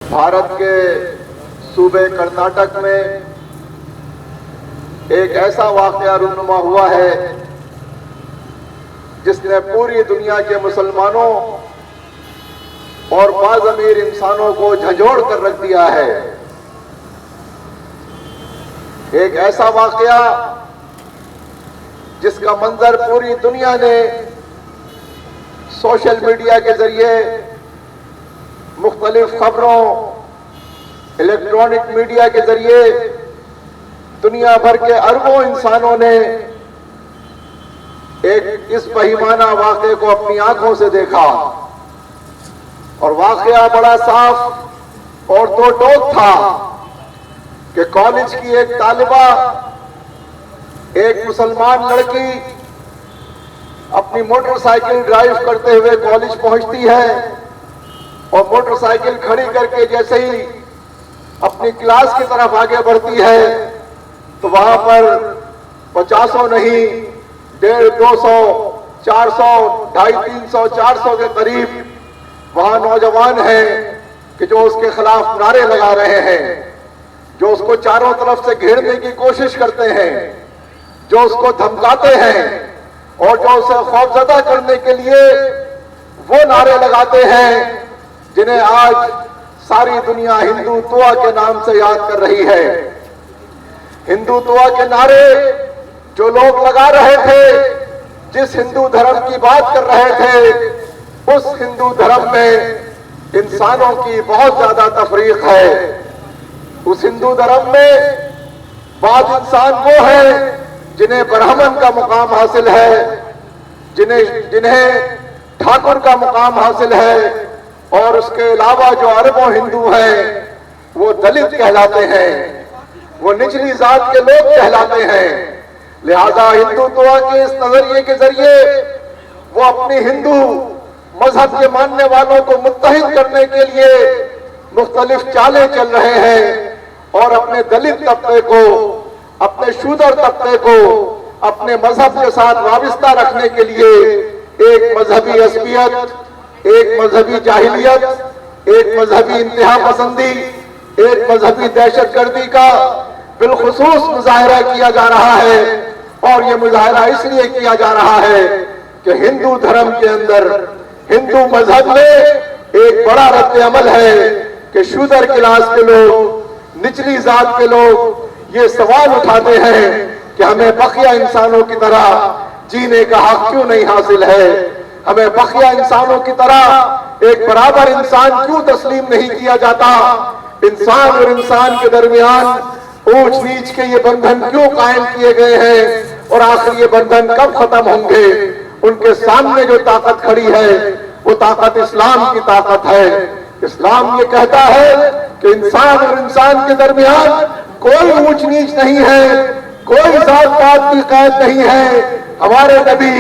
بھارت کے صوبے کرناٹک میں ایک ایسا واقعہ رونما ہوا ہے جس نے پوری دنیا کے مسلمانوں اور باضمیر انسانوں کو جھنجھوڑ کر رکھ دیا ہے۔ ایک ایسا واقعہ جس کا منظر پوری دنیا نے سوشل میڈیا کے ذریعے، مختلف خبروں، الیکٹرانک میڈیا کے ذریعے دنیا بھر کے اربوں انسانوں نے ایک اس بہیمانہ واقعے کو اپنی آنکھوں سے دیکھا، اور واقعہ بڑا صاف اور دو ٹوک تھا کہ کالج کی ایک طالبہ، ایک مسلمان لڑکی اپنی موٹر سائیکل ڈرائیو کرتے ہوئے کالج پہنچتی ہے، اور موٹر سائیکل کھڑی کر کے جیسے ہی اپنی کلاس کی طرف آگے بڑھتی ہے تو وہاں پر 50 نہیں، 150, 200, 400, 250, 300, 400 کے قریب وہاں نوجوان ہیں کہ جو اس کے خلاف نعرے لگا رہے ہیں، جو اس کو چاروں طرف سے گھیرنے کی کوشش کرتے ہیں، جو اس کو دھمکاتے ہیں، اور جو اسے خوفزدہ کرنے کے لیے وہ نعرے لگاتے ہیں جنہیں آج ساری دنیا ہندوتوا کے نام سے یاد کر رہی ہے۔ ہندوتوا کے نعرے جو لوگ لگا رہے تھے، جس ہندو دھرم کی بات کر رہے تھے، اس ہندو دھرم میں انسانوں کی بہت زیادہ تفریق ہے۔ اس ہندو دھرم میں بعض انسان وہ ہیں جنہیں برہمن کا مقام حاصل ہے، جنہیں ٹھاکر کا مقام حاصل ہے، اور اس کے علاوہ جو اربوں ہندو ہیں وہ دلت کہلاتے ہیں، وہ نچلی ذات کے لوگ کہلاتے ہیں۔ لہذا ہندوتوا کے اس نظریے کے ذریعے وہ اپنی ہندو مذہب کے ماننے والوں کو متحد کرنے کے لیے مختلف چالیں چل رہے ہیں، اور اپنے دلت طبقے کو، اپنے شودر طبقے کو اپنے مذہب کے ساتھ وابستہ رکھنے کے لیے ایک مذہبی عصبیت، ایک مذہبی جاہلیت، ایک مذہبی انتہا پسندی، ایک مذہبی دہشت گردی کا بالخصوص مظاہرہ کیا جا رہا ہے۔ اور یہ مظاہرہ اس لیے کیا جا رہا ہے کہ ہندو دھرم کے اندر، ہندو مذہب میں ایک بڑا رد عمل ہے کہ شودر کلاس کے لوگ، نچلی ذات کے لوگ یہ سوال اٹھاتے ہیں کہ ہمیں بقیہ انسانوں کی طرح جینے کا حق کیوں نہیں حاصل ہے، ہمیں بقیہ انسانوں کی طرح ایک برابر انسان کیوں تسلیم نہیں کیا جاتا، انسان اور انسان کے درمیان اونچ نیچ کے یہ بندھن کیوں قائم کیے گئے ہیں، اور آخر یہ بندھن کب ختم ہوں گے۔ ان کے سامنے جو طاقت کھڑی ہے وہ طاقت اسلام کی طاقت ہے۔ اسلام یہ کہتا ہے کہ انسان اور انسان کے درمیان کوئی اونچ نیچ نہیں ہے، کوئی ذات پات کی قید نہیں ہے۔ ہمارے نبی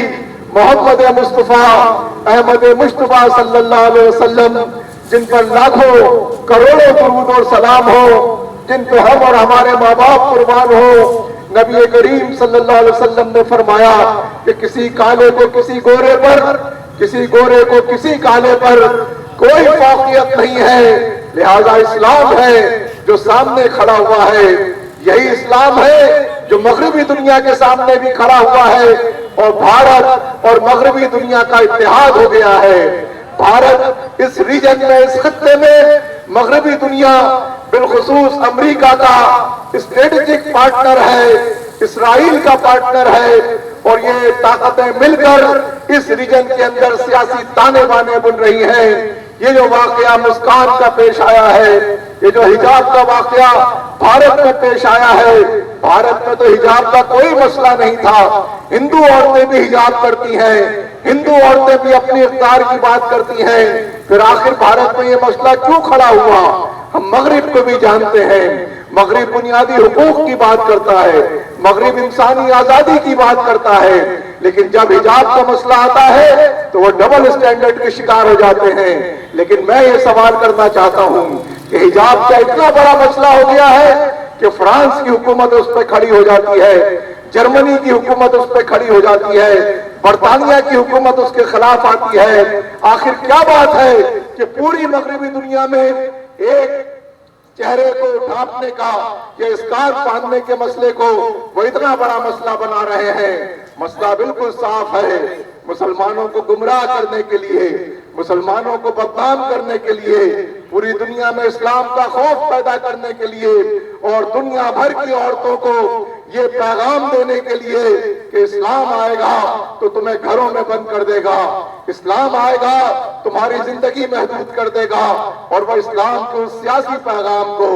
محمد مصطفیٰ احمد مصطفیٰ صلی اللہ علیہ وسلم، جن پر لاکھوں کروڑوں درود اور سلام ہو، جن پہ ہم اور ہمارے ماں باپ قربان ہو، نبی کریم صلی اللہ علیہ وسلم نے فرمایا کہ کسی کالے کو کسی گورے پر، کسی گورے کو کسی کالے پر کوئی فوقیت نہیں ہے۔ لہذا اسلام ہے جو سامنے کھڑا ہوا ہے، یہی اسلام ہے جو مغربی دنیا کے سامنے بھی کھڑا ہوا ہے، اور بھارت اور مغربی دنیا کا اتحاد ہو گیا ہے۔ بھارت اس ریجن میں، اس خطے میں مغربی دنیا بالخصوص امریکہ کا اسٹریٹجک پارٹنر ہے، اسرائیل کا پارٹنر ہے، اور یہ طاقتیں مل کر اس ریجن کے اندر سیاسی تانے بانے بن رہی ہیں۔ یہ جو واقعہ مسکان کا پیش آیا ہے، یہ جو حجاب کا واقعہ بھارت میں پیش آیا ہے، بھارت میں تو حجاب کا کوئی مسئلہ نہیں تھا، ہندو عورتیں بھی حجاب کرتی ہیں، ہندو عورتیں بھی اپنی اقدار کی بات کرتی ہیں، پھر آخر بھارت میں یہ مسئلہ کیوں کھڑا ہوا؟ ہم مغرب کو بھی جانتے ہیں، مغرب بنیادی حقوق کی بات کرتا ہے، مغرب انسانی آزادی کی بات کرتا ہے، لیکن جب حجاب کا مسئلہ آتا ہے تو وہ ڈبل اسٹینڈرڈ کے شکار ہو جاتے ہیں۔ لیکن میں یہ سوال کرنا چاہتا ہوں کہ حجاب کا اتنا بڑا مسئلہ ہو گیا ہے کہ فرانس کی حکومت اس پہ کھڑی ہو جاتی ہے، جرمنی کی حکومت اس پہ کھڑی ہو جاتی ہے، برطانیہ کی حکومت اس کے خلاف آتی ہے۔ آخر کیا بات ہے کہ پوری مغربی دنیا میں ایک چہرے کو ڈھانپنے کا یا اسکارف باندھنے کے مسئلے کو وہ اتنا بڑا مسئلہ بنا رہے ہیں۔ مسئلہ بالکل صاف ہے، مسلمانوں کو گمراہ کرنے کے لیے، مسلمانوں کو بدنام کرنے کے لیے، پوری دنیا میں اسلام کا خوف پیدا کرنے کے لیے اور دنیا بھر کی عورتوں کو یہ پیغام دینے کے لیے کہ اسلام آئے گا تو تمہیں گھروں میں بند کر دے گا، اسلام آئے گا تمہاری زندگی محدود کر دے گا، اور وہ اسلام کے اس سیاسی پیغام کو،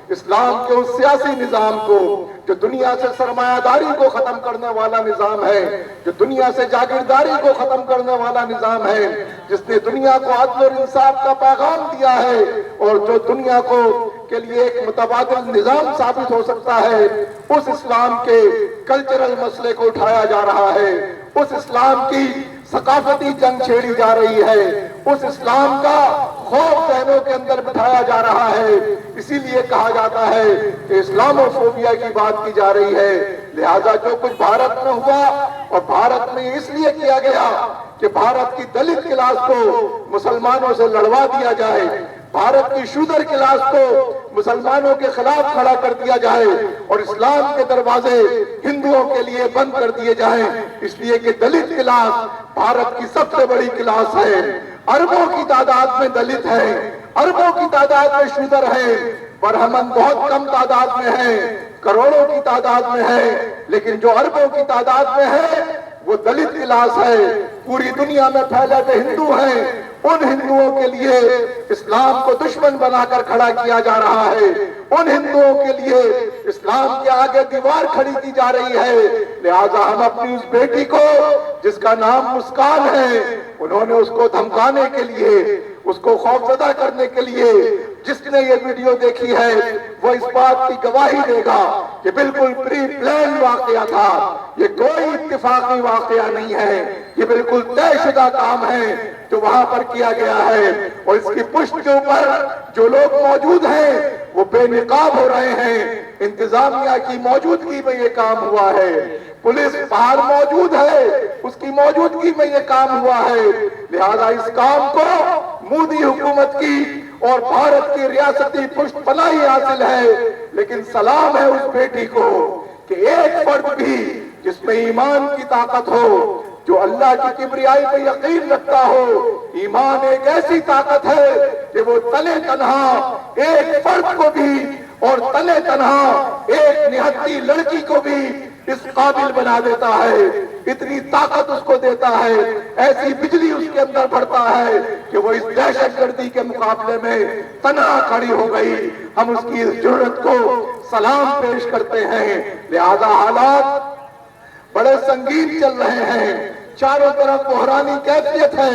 اسلام کے اس سیاسی نظام کو جو دنیا سے سرمایہ داری کو ختم کرنے والا نظام ہے، جو دنیا سے جاگیرداری کو ختم کرنے والا نظام ہے، جس نے دنیا کو عدل اور انصاف کا پیغام دیا ہے اور جو دنیا کو کے لیے ایک متبادل نظام ثابت ہو سکتا ہے، اس اسلام کے کلچرل مسئلے کو اٹھایا جا رہا ہے، اس اسلام کی ثقافتی جنگ چھیڑی جا رہی ہے، اس اسلام کا خوف ذہنوں کے اندر بٹھایا جا رہا ہے۔ اسی لیے کہا جاتا ہے کہ اسلاموفوبیا کی بات کی جا رہی ہے۔ لہذا جو کچھ بھارت میں ہوا، اور بھارت میں اس لیے کیا گیا کہ بھارت کی دلت کلاس کو مسلمانوں سے لڑوا دیا جائے، بھارت کی شودر کلاس کو مسلمانوں کے خلاف کھڑا کر دیا جائے اور اسلام کے دروازے ہندوؤں کے لیے بند کر دیے جائیں، اس لیے کہ دلت کلاس بھارت کی سب سے بڑی کلاس ہے۔ اربوں کی تعداد میں دلت ہے، اربوں کی تعداد میں شودر ہے، برہمن بہت کم تعداد میں ہے، کروڑوں کی تعداد میں ہے، لیکن جو اربوں کی تعداد میں ہے وہ دلت کلاس ہے۔ پوری دنیا میں پھیلے ہوئے ہندو ہیں، ان ہندوؤں کے لیے اسلام کو دشمن بنا کر کھڑا کیا جا رہا ہے، ان ہندوؤں کے لیے اسلام کے آگے دیوار کھڑی کی جا رہی ہے۔ لہذا ہم اپنی اس بیٹی کو جس کا نام مسکان ہے، انہوں نے اس کو دھمکانے کے لیے، اس کو خوفزدہ کرنے کے لیے، جس نے یہ ویڈیو دیکھی ہے وہ اس بات کی گواہی دے گا کہ بالکل پری پلان واقعہ تھا، یہ کوئی اتفاقی واقعہ نہیں ہے، یہ بالکل طے شدہ کام ہے جو وہاں پر کیا گیا ہے، اور اس کی پشت کے اوپر جو لوگ موجود ہیں وہ بے نقاب ہو رہے ہیں۔ انتظامیہ کی موجودگی میں یہ کام ہوا ہے، پولیس باہر موجود ہے، اس کی موجودگی میں یہ کام ہوا ہے۔ لہذا اس کام کو مودی حکومت کی اور بھارت کی ریاستی پشت پناہی حاصل ہے، لیکن سلام ہے اس بیٹی کو کہ ایک فرد بھی جس میں ایمان کی طاقت ہو، جو اللہ کی کبریائی پہ یقین رکھتا ہو۔ ایمان ایک ایسی طاقت ہے کہ وہ تنے تنہا ایک فرد کو بھی اور تنے تنہا ایک نہتی لڑکی کو بھی اس قابل بنا دیتا ہے، اتنی طاقت اس کو دیتا ہے، ایسی بجلی اس کے اندر بڑھتا ہے کہ وہ اس دہشت گردی کے مقابلے میں تنہا کھڑی ہو گئی۔ ہم اس کی اس جرأت کو سلام پیش کرتے ہیں۔ لہذا حالات بڑے سنگین چل رہے ہیں، چاروں طرف بحرانی کیفیت ہے،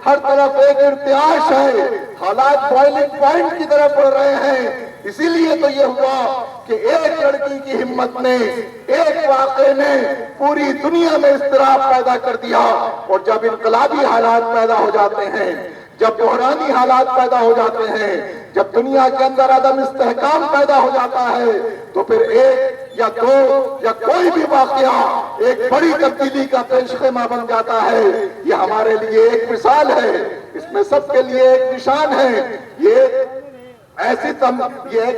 ہر طرف ایک ارتعاش ہے، حالات بوائلنگ پوائنٹ کی طرف بڑھ رہے ہیں۔ اسی لیے تو یہ ہوا کہ ایک لڑکی کی ہمت نے، ایک واقعے نے پوری دنیا میں اضطراب پیدا کر دیا، اور جب انقلابی حالات پیدا ہو جاتے ہیں، جب بحرانی حالات پیدا ہو جاتے ہیں، جب دنیا کے اندر عدم استحکام پیدا ہو جاتا ہے، تو پھر ایک یا دو یا کوئی بھی واقعہ ایک بڑی تبدیلی کا پیش خیمہ بن جاتا ہے۔ یہ ہمارے لیے ایک مثال ہے، اس میں سب کے لیے ایک نشان ہے، یہ ایک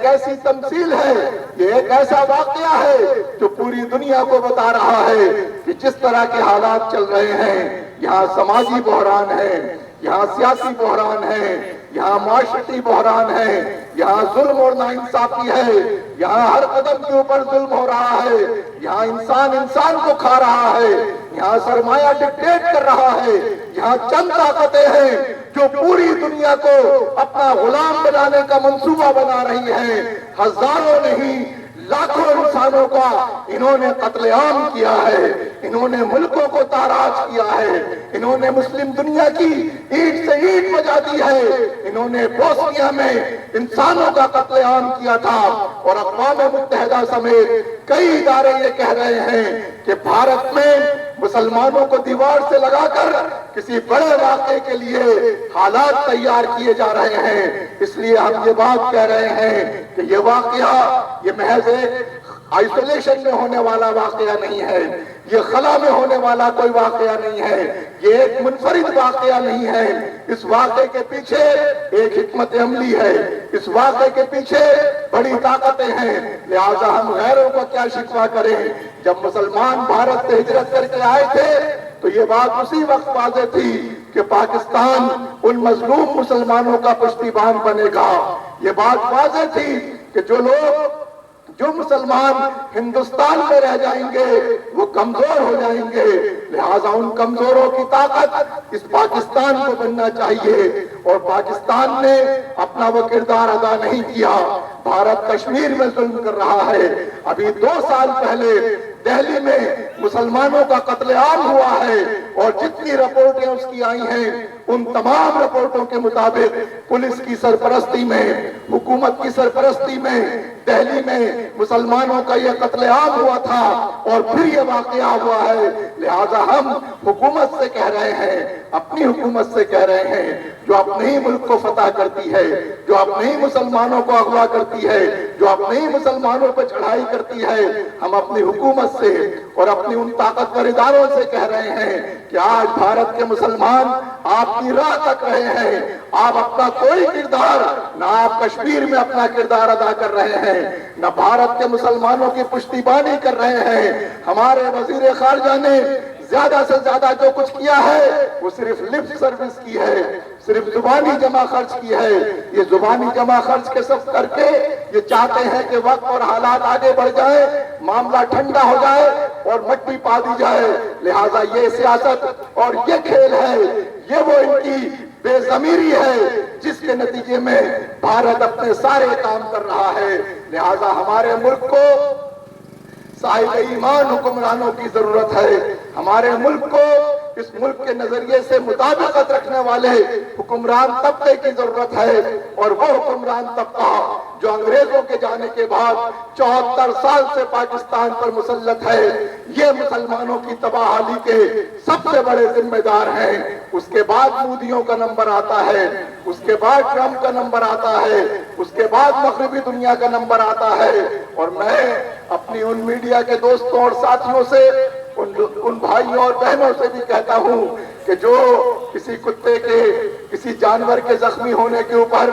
ایسی تمثیل ہے، یہ ایک ایسا واقعہ ہے جو پوری دنیا کو بتا رہا ہے کہ جس طرح کے حالات چل رہے ہیں، یہاں سماجی بحران ہے، یہاں سیاسی بحران ہے، یہاں معاشرتی بحران ہے، یہاں ظلم اور ناانصافی ہے، یہاں ہر قدم کے اوپر ظلم ہو رہا ہے، یہاں انسان انسان کو کھا رہا ہے، یہاں سرمایہ ڈکٹیٹ کر رہا ہے، یہاں چند طاقتیں ہیں جو پوری دنیا کو اپنا غلام بنانے کا منصوبہ بنا رہی ہیں۔ ہزاروں نہیں لاکھوں انسانوں کا انہوں نے قتل عام کیا ہے، انہوں نے ملکوں کو تاراج کیا ہے، انہوں نے مسلم دنیا کی اینٹ سے اینٹ بجا دی ہے، انہوں نے بوسنیا میں انسانوں کا قتل عام کیا تھا، اور اقوام متحدہ سمیت کئی ادارے یہ کہہ رہے ہیں کہ بھارت میں مسلمانوں کو دیوار سے لگا کر کسی بڑے واقعے کے لیے حالات تیار کیے جا رہے ہیں۔ اس لیے ہم یہ بات کہہ رہے ہیں کہ یہ واقعہ یہ محض ایک آئسولیشن میں ہونے والا واقعہ نہیں ہے، یہ خلا میں ہونے والا کوئی واقعہ نہیں ہے، یہ ایک منفرد واقعہ نہیں ہے۔ اس واقعے کے پیچھے ایک حکمت عملی ہے، اس واقعے کے پیچھے بڑی طاقتیں ہیں، لہذا ہم غیروں کو کیا شکوہ کریں۔ جب مسلمان بھارت سے ہجرت کر کے آئے تھے تو یہ بات اسی وقت واضح تھی کہ پاکستان ان مظلوم مسلمانوں کا پشتیبان بنے گا۔ یہ بات واضح تھی کہ جو مسلمان ہندوستان میں رہ جائیں گے وہ کمزور ہو جائیں گے، لہذا ان کمزوروں کی طاقت اس پاکستان کو بننا چاہیے، اور پاکستان نے اپنا وہ کردار ادا نہیں کیا۔ بھارت کشمیر میں ظلم کر رہا ہے۔ ابھی 2 سال پہلے دہلی میں مسلمانوں کا قتل عام ہوا ہے، اور جتنی رپورٹیں اس کی آئی ہیں ان تمام رپورٹوں کے مطابق پولیس کی سرپرستی میں، حکومت کی سرپرستی میں دہلی میں مسلمانوں کا یہ قتل عام ہوا تھا، اور پھر یہ واقعہ ہوا ہے۔ لہذا ہم حکومت سے کہہ رہے ہیں، اپنی حکومت سے کہہ رہے ہیں، جو اپنے ہی ملک کو فتح کرتی ہے، جو اپنے ہی مسلمانوں کو اغوا کرتی ہے، جو اپنے ہی مسلمانوں پر چڑھائی کرتی ہے، ہم اپنی حکومت سے اور اپنی ان طاقتور اداروں سے کہہ رہے ہیں کہ آج بھارت کے مسلمان آپ کی راہ تک رہے ہیں، آپ اپنا کوئی کردار، نہ آپ کشمیر میں اپنا کردار ادا کر رہے ہیں، نہ بھارت کے مسلمانوں کی پشتیبانی کر رہے ہیں۔ ہمارے وزیر خارجہ نے زیادہ سے زیادہ جو کچھ کیا ہے وہ صرف لپ سروس کی ہے، صرف زبانی جمع خرچ کی ہے۔ یہ زبانی جمع خرچ کے سب کر کے یہ چاہتے ہیں کہ وقت اور حالات آگے بڑھ جائے، معاملہ ٹھنڈا ہو جائے اور مٹی پا دی جائے۔ لہٰذا یہ سیاست اور یہ کھیل ہے، یہ وہ ان کی بے ضمیری ہے جس کے نتیجے میں بھارت اپنے سارے کام کر رہا ہے۔ لہٰذا ہمارے ملک کو صاحب ایمان حکمرانوں کی ضرورت ہے، ہمارے ملک کو اس ملک کے نظریے سے مطابقت رکھنے والے حکمران طبقے کی ضرورت ہے، اور وہ حکمران طبقہ جو انگریزوں کے جانے کے بعد 74 سال سے پاکستان پر مسلط ہے، یہ مسلمانوں کی تباہی کے سب سے بڑے ذمہ دار ہیں۔ اس کے بعد مودیوں کا نمبر آتا ہے، اس کے بعد ٹرمپ کا نمبر آتا ہے، اس کے بعد مغربی دنیا کا نمبر آتا ہے۔ اور میں اپنی ان میڈیا کے دوستوں اور ساتھیوں سے، ان بھائیوں اور بہنوں سے بھی کہتا ہوں کہ جو کسی کتے کے، کسی جانور کے زخمی ہونے کے اوپر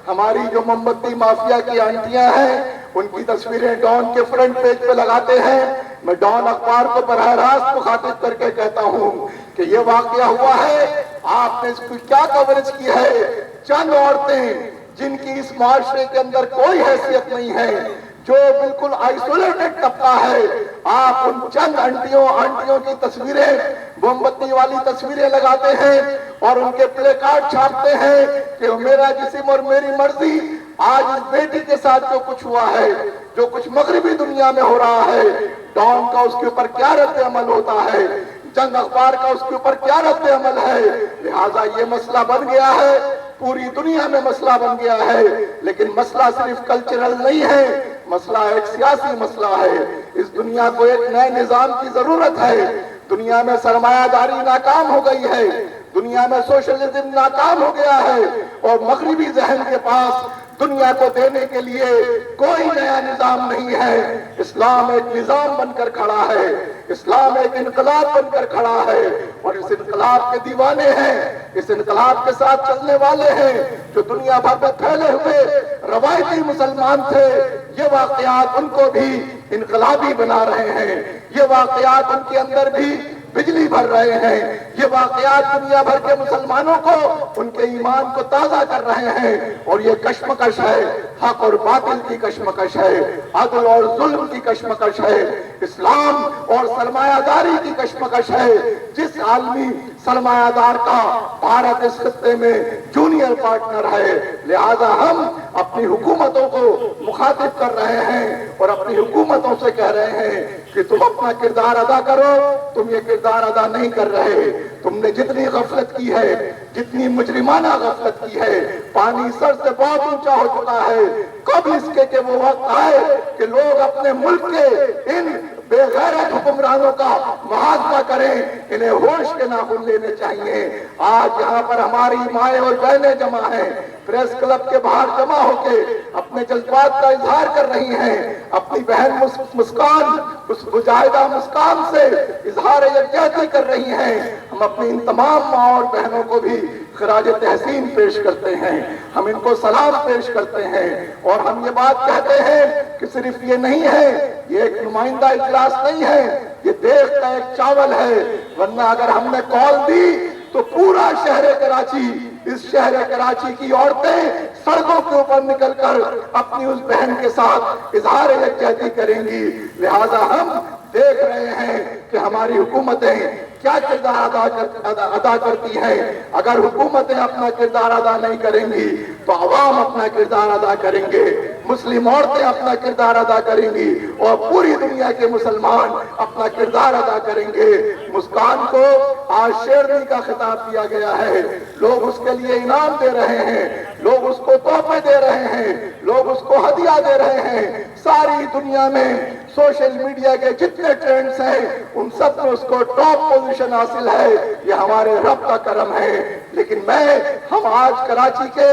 ہماری جو موم بتی مافیا کی آنٹیاں ہیں ان کی تصویریں ڈان کے فرنٹ پیج پہ لگاتے ہیں، میں ڈان اخبار کو براہ راست مخاطب کر کے کہتا ہوں کہ یہ واقعہ ہوا ہے، آپ نے اس کی کیا کوریج کی ہے؟ چند عورتیں جن کی اس معاشرے کے اندر کوئی حیثیت نہیں ہے، جو بالکل آئسولیٹڈ طبقہ ہے، آپ ان چند آنٹیوں کی تصویریں، موم بتی والی تصویریں لگاتے ہیں اور ان کے پلے کارڈ چھاپتے ہیں کہ میرا جسم اور میری مرضی۔ آج اس بیٹی کے ساتھ جو کچھ ہوا ہے، جو کچھ مغربی دنیا میں ہو رہا ہے، ڈان کا اس کے اوپر کیا رد عمل ہوتا ہے، جنگ اخبار کا اس کے اوپر کیا رد عمل ہے۔ لہٰذا یہ مسئلہ بن گیا ہے، پوری دنیا میں مسئلہ بن گیا ہے، لیکن مسئلہ صرف کلچرل نہیں ہے، مسئلہ ایک سیاسی مسئلہ ہے۔ اس دنیا کو ایک نئے نظام کی ضرورت ہے۔ دنیا میں سرمایہ داری ناکام ہو گئی ہے، دنیا میں سوشلزم ناکام ہو گیا ہے، اور مغربی ذہن کے پاس دنیا کو دینے کے لیے کوئی نیا نظام نہیں ہے۔ اسلام ایک نظام بن کر کھڑا ہے، اسلام ایک انقلاب بن کر کھڑا ہے، اور اس انقلاب کے دیوانے ہیں، اس انقلاب کے ساتھ چلنے والے ہیں جو دنیا بھر میں پھیلے ہوئے روایتی مسلمان تھے۔ یہ واقعات ان کو بھی انقلابی بنا رہے ہیں، یہ واقعات ان کے اندر بھی بجلی بھر رہے ہیں، یہ واقعات دنیا بھر کے مسلمانوں کو، ان کے ایمان کو تازہ کر رہے ہیں، اور یہ کشمکش ہے، حق اور باطل کی کشمکش ہے، عدل اور ظلم کی کشمکش ہے، اسلام اور سرمایہ داری کی کشمکش ہے۔ جس عالمی سرمایہ دار کا بھارت اس خطے میں جونیئر پارٹنر ہے، لہذا ہم اپنی حکومتوں کو مخاطب کر رہے ہیں اور اپنی حکومتوں سے کہہ رہے ہیں کہ تم اپنا کردار ادا کرو، تم یہ کردار ادا نہیں کر رہے۔ تم نے جتنی غفلت کی ہے، جتنی مجرمانہ غفلت کی ہے، پانی سر سے بہت اونچا ہو چکا ہے۔ کب اس کے کہ وہ وقت آئے کہ لوگ اپنے ملک کے ان بے غیرت حکمرانوں کا محاسبہ کریں، انہیں ہوش کے ناخن لینے چاہیے۔ آج یہاں پر ہماری مائیں اور بہنیں جمع ہیں، پریس کلب کے باہر جمع ہو کے اپنے جذبات کا اظہار کر رہی ہیں۔ اپنی بہن مسکان، اس مجاہدہ مسکان سے اظہار یکجہتی کر رہی ہیں، ہم اپنی ان تمام ماں اور بہنوں کو بھی خراج تحسین پیش کرتے ہیں، ہم ان کو سلام پیش کرتے ہیں، اور ہم یہ بات کہتے ہیں کہ صرف یہ نہیں ہے، یہ ایک نمائندہ اجلاس نہیں ہے، یہ دیکھ کا ایک چاول ہے، ورنہ اگر ہم نے کال دی تو پورا شہر کراچی، اس شہر کراچی کی عورتیں سڑکوں کے اوپر نکل کر اپنی اس بہن کے ساتھ اظہار یکجہتی کریں گی۔ لہذا ہم دیکھ رہے ہیں کہ ہماری حکومتیں کیا کردار ادا کرتی ہیں۔ اگر حکومتیں اپنا کردار ادا نہیں کریں گی تو عوام اپنا کردار ادا کریں گے، مسلم عورتیں اپنا کردار ادا کریں گی، اور پوری دنیا کے مسلمان اپنا کردار ادا کریں گے۔ مسکان کو آج شیرنی کا خطاب دیا گیا ہے، لوگ اس کے لیے انعام دے رہے ہیں، لوگ اس کو تحفے دے رہے ہیں، لوگ اس کو ہدیہ دے رہے ہیں۔ ساری دنیا میں سوشل میڈیا کے جتنے ٹرینڈز ہیں ان سب میں اس کو ٹاپ پوزیشن حاصل ہے، یہ ہمارے رب کا کرم ہے۔ لیکن ہم آج کراچی کے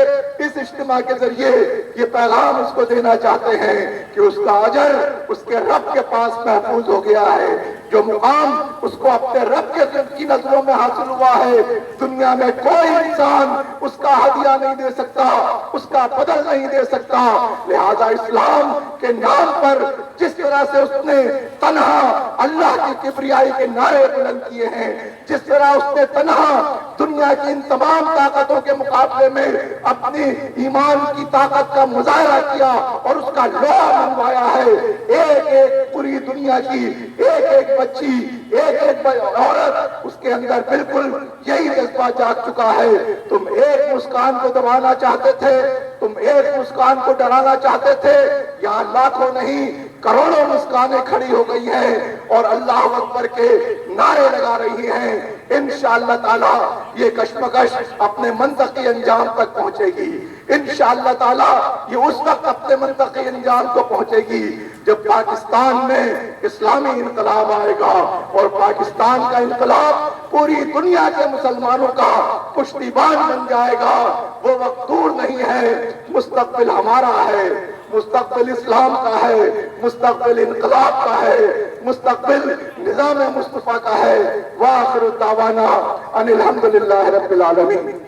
اس اجتماع کے ذریعے یہ پیغام اس کو دینا چاہتے ہیں کہ اس کا اجر اس کے رب کے پاس محفوظ ہو گیا ہے۔ جو مقام اس کو اپنے رب کی نظروں میں حاصل ہوا ہے، دنیا میں کوئی انسان اس کا ہدیہ نہیں دے سکتا، اس کا بدل نہیں دے سکتا۔ لہذا اسلام کے نام پر جس طرح سے اس نے تنہا اللہ کی کبریائی کے نعرے بلند کیے ہیں، جس طرح اس نے تنہا دنیا کی ان تمام طاقتوں کے مقابلے میں اپنی ایمان کی طاقت کا مظاہرہ کیا اور اس کا لوہا منوایا ہے، ایک ایک پوری دنیا کی ایک ایک بچی، ایک ایک عورت، اس کے اندر بالکل یہی جذبہ جاگ چکا ہے۔ تم ایک مسکان کو دبانا چاہتے تھے، تم ایک مسکان کو ڈرانا چاہتے تھے، یہاں لاکھوں نہیں کروڑوں مسکانیں کھڑی ہو گئی ہیں اور اللہ اکبر کے نعرے لگا رہی ہیں۔ انشاءاللہ تعالی یہ کشمکش اپنے منطقی انجام تک پہنچے گی، انشاءاللہ تعالی یہ اس وقت اپنے منطقی انجام کو پہنچے گی جب پاکستان میں اسلامی انقلاب آئے گا، اور پاکستان کا انقلاب پوری دنیا کے مسلمانوں کا پشتیبان بن جائے گا۔ وہ وقت دور نہیں ہے، مستقبل ہمارا ہے، مستقبل اسلام کا ہے، مستقبل انقلاب کا ہے، مستقبل نظام مصطفیٰ کا ہے۔ وآخر دعوانا ان الحمدللہ رب العالمین۔